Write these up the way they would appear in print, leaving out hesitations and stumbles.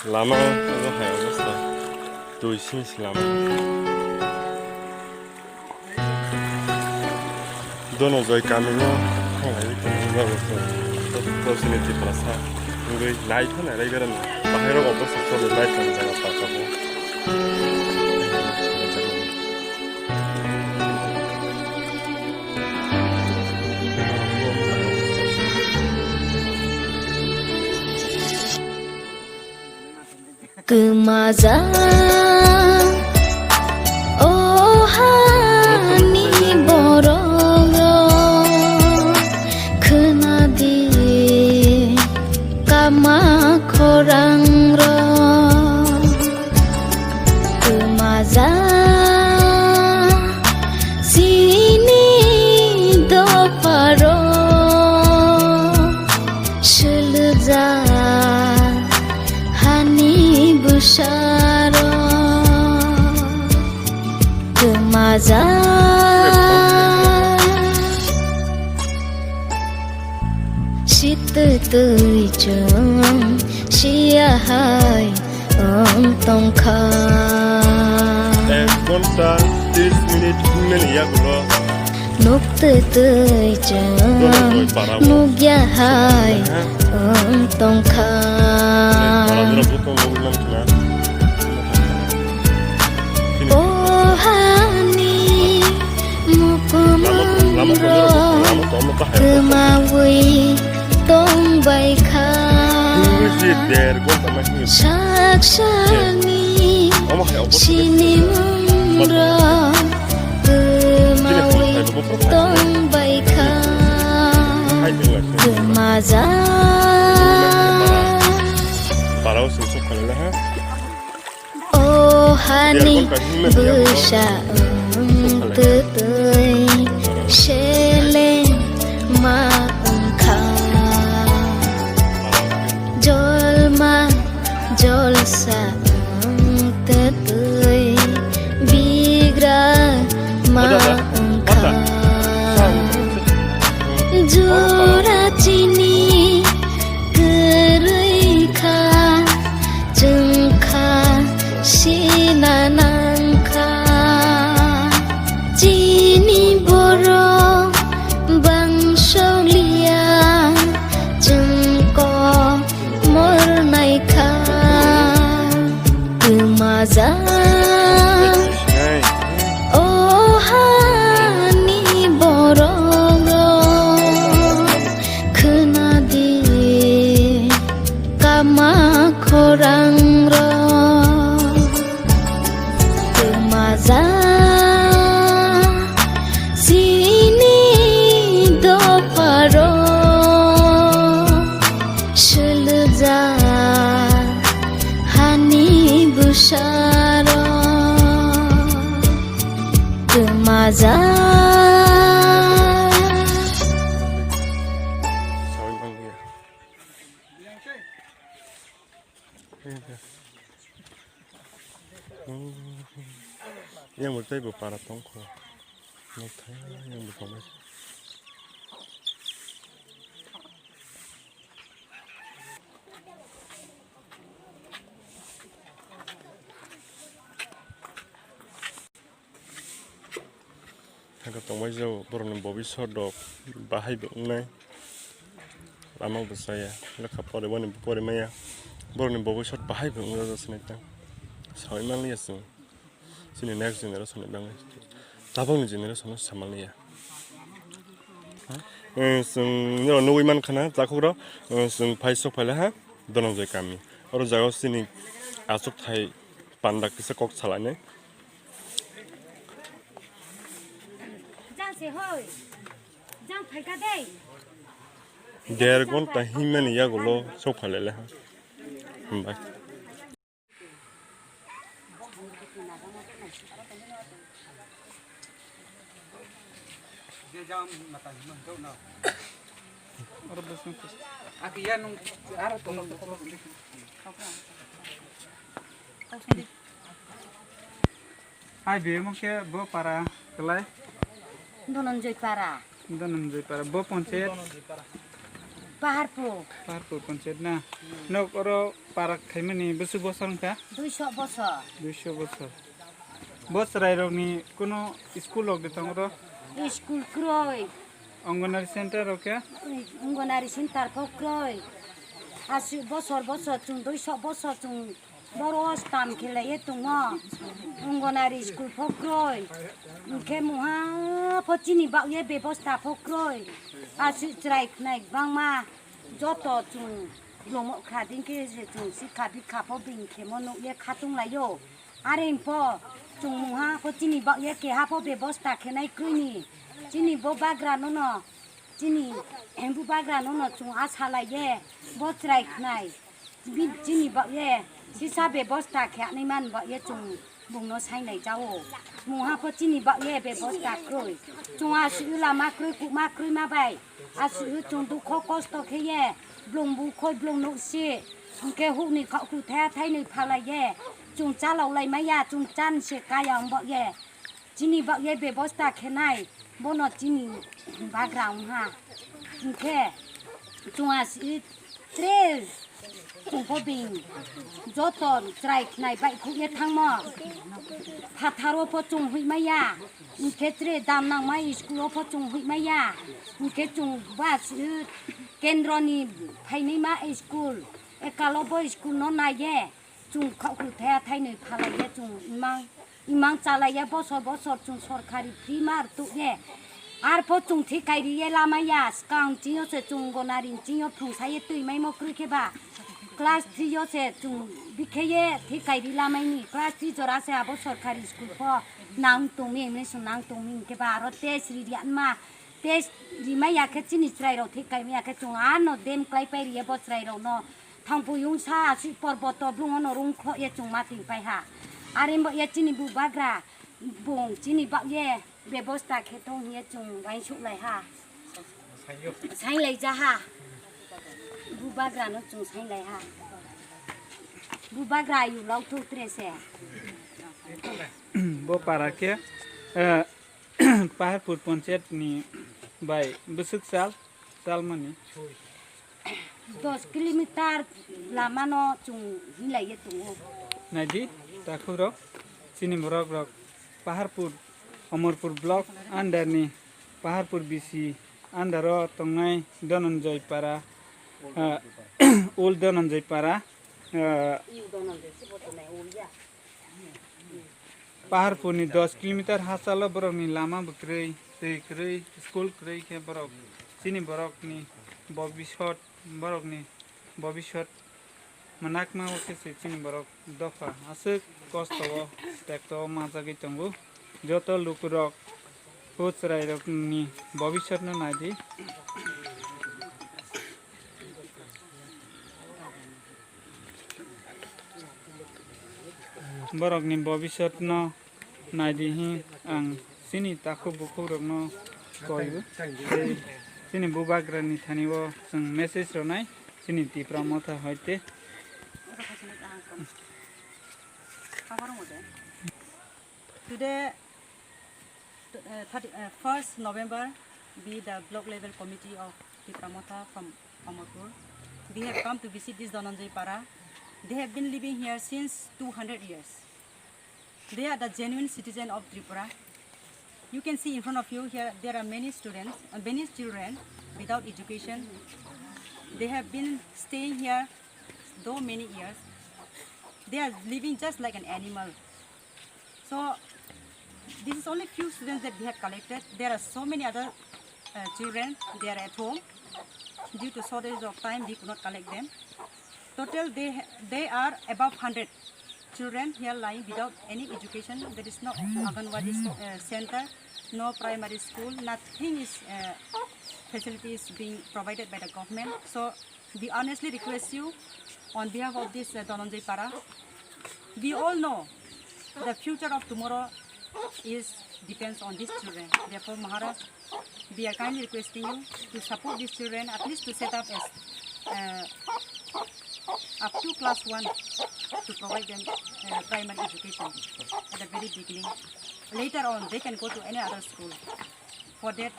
Lama itu kayak apa tuh sini lama. Dono zoi kaminya, ini kan juga terus ini terasa. Mungkin naik kan ada ibaran, bahaya apa sesuatu naik kan jangan apa-apa. Kemaza oh hani bororo kenadi kama korangro kemaza sini do paro shilza Busharo Kemaza Shita tuijung Shiyahai Tongka Konta 30 minit meni ya gulo Nukta tuijung Nugyahai Tongka Ohani mukumro kemawi tong baika sakshani sini mumro kemawi tong baika kemaza Hani busha tutui shele maungka jolma jolsa tutui bigra maungka jura chini keruika jengka Sinanangka Jini boro bangsolia jengko mornaika Kemaza oh hani bororo kenadi kama korangro Kemaza sini do paro shilza hani busharo Kemaza yang berarti beberapa tongko, nota yang berapa? Agak tongko jauh, baru bobi sodok, bahaya banget. Lama bersaya, lekap pada mana pada maya, baru bobi sod bahaya banget sebenarnya. Soalnya lihat sih. Sini next generation bang, tabung generation sama liya. Seng, ni orang iman kana, takut ro, seng paisok pala ha, dono jai kami. Orang jago sini asuk thai pandak kisah kok salahnya. Jangan sehoi, jangan pergi deh. Dergon tahiman ya gulo sok pala lah. Baik. Jam mata jam na. Aki yan nung araw to. Ay be mo ke bo para kelai. Donanjoy para. Bo ponchet. Paharpur Panchet na. Nok oro parak khaimani besu bosor ka 200 বছর 200 bosor. Bos rairok ni kuno school ok detang ro school ক্রয় Anganwadi center ok ya. অঙ্গনারী centre ক্রয় আসি বছর বছর চুন 200 বছর চুন বড় স্টাম খেলাইয়ে তুম অঙ্গনারী স্কুল ফক্রয় মুখে মুহা ফচিনি বাউয়ে ব্যবস্থা ফক্রয় আসি ত্রাইকনাই বাংমা যত চুন লম খাদিনকে চুন শিক্ষা বিক্ষা ফবিন খেমনো ইয়ে খাতুং লাইयो আরে ইম্প চুন মুহা ফচিনি বাউয়ে কে হাফ ব্যবস্থা খেনাই ক্রুইনি চিনি বো বাগ্রা নন চিনি এম্বু বাগ্রা নন চুন আশা লাইয়ে বত্রাইকনাই চিনি বাউয়ে সিসা ব্যবস্থা খেয়ানি মান বাউয়ে চুন বুংনো সাইনাই যাও মুহাফো চিনি বাউয়ে ব্যবস্থা ক্রই চুন আসু লামা ক্রই মাবাই আসু চুন দুঃখ কষ্ট খেয়ে ব্লংবু খই ব্লং নসি কে হুনি খাকু থা থাইনি ফালাইয়ে চুন চালাও লাইমাইয়া চুন চান সে কায়াং বাউয়ে চিনি বাউয়ে ব্যবস্থা খেনাই বনো চিনি বাগ্রাং হা কে চুন আসু tres ফবিন যতন ত্রাইকনাই বাইকুয়ে থাংম ফাথারো ফচুং হুইমাইয়া ইনকেত্রে দাম নাংমাই স্কুलाव ফচুং হুইমাইয়া ইনকে চুং বাস কেন্দ্রনি ফাইনিमा स्कुल एकालब स्कुल न नाये चुं खाखु थाया थाइनै फालाये चुं इमां चालाये बसर बसर चुं सरकारि फ्रि मार तुये आर फचुं थिकाइरिये लामाया स्कां चियो से चुं गनारिन चियो फुंसाये तुइमाइ मक्रुखेबा क्लास 3 से चुं बिखेये थिकाइरि लामाइनि क्लास 3 जरा से आबो सरकारि स्कुल फ नां तुमि मेसु नां तुमि के बारो टेस्ट रियानमा टेस्ट रिमाया के चिनि स्राइरो थिकाइमिया के चुं आनो देम क्लाइ पाइरिये बस्राइरो न थांपुयुं सा सि पर्बत ब्लुंगनो रुंख ये चुं माथिं पाइहा आरिमबो ये चिनि बुबाग्रा बुं चिनि बाये व्यवस्था खेतों ये चुं गाइ सुलाइहा साइलाइ जाहा बुबाग्रा न चुं साइलाइहा बुबाग्रा यु लाउथु त्रेसे Bo parake Paharpur Panchet ni bai besuk sal mani 10 kilometer lama no chung hilaiye tu Nadi takhuro sini morok rok Paharpur Amarpur block under ni Paharpur BC under ro tongai Dhananjay para old Dhananjay para Paharpur ni 10 kilometer hasalo borok ni lama bukrei teikrei school krei ke borok sini borok ni bobishot borok ni bobishot manakma oke se sini borok dofa asuk kosto tekto mazagi tongu joto lukurok hotsrai rok ni bobishot no nadi borok ni bobishot no nadihi ang sini takhu bukhu rok no koibu sini bubagra ni thanibo sung message ronai sini tipra motha hoite Today, 1st November, we the block level committee of Tipramotha from Amarpur. We have come to visit this Dhananjay Para. They have been living here since 200 years. They are the genuine citizen of Tripura. You can see in front of you here there are many students, many children without education. They have been staying here so many years. They are living just like an animal. So this is only few students that we have collected. There are so many other children. They are at home. Due to shortage of time, we could not collect them. Total, they are above 100 children here lying without any education. There is no Anganwadi center, no primary school. Nothing is facilities being provided by the government. So we honestly request you, on behalf of this Dhananjay Para, we all know the future of tomorrow depends on these children. Therefore, Maharaj, we are kindly requesting you to support these children, at least to set up as up to class 1 to provide them primary education at the very beginning. Later on, they can go to any other school. For that,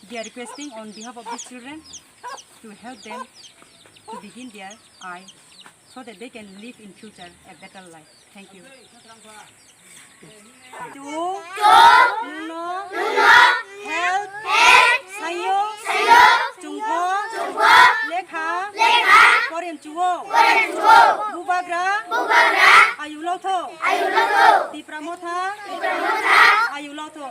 they are requesting on behalf of these children to help them to begin their eye so that they can live in future a better life. Thank you. Help, sayo, Jungho, Lekha, Korean Chuo, Bubagra, Ayuloto, Dipramotha, Ayuloto.